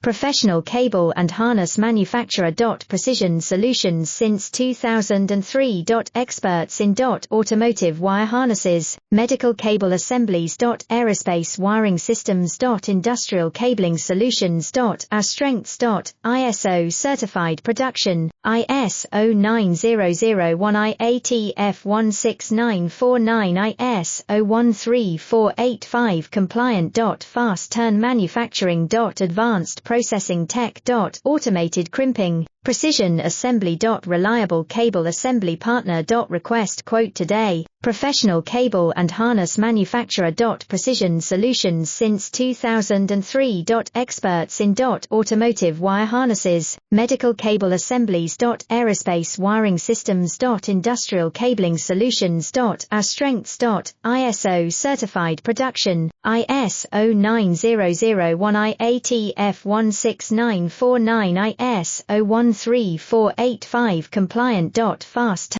professional cable and harness manufacturer. Precision Solutions since 2003. Experts in automotive wire harnesses, medical cable assemblies. Aerospace wiring systems. Industrial cabling solutions. Our strengths. ISO certified production, ISO 9001 IATF 16949 ISO 13485 compliant. Fast turn manufacturing. Advanced processing tech. Automated crimping, precision assembly. Reliable cable assembly partner. Request quote today. Professional cable and harness manufacturer. Precision Solutions since 2003. Experts in automotive wire harnesses, medical cable assemblies. Aerospace wiring systems. Industrial cabling solutions. Our strengths. ISO certified production, ISO 9001 IATF 16949 ISO 13485 compliant. Fast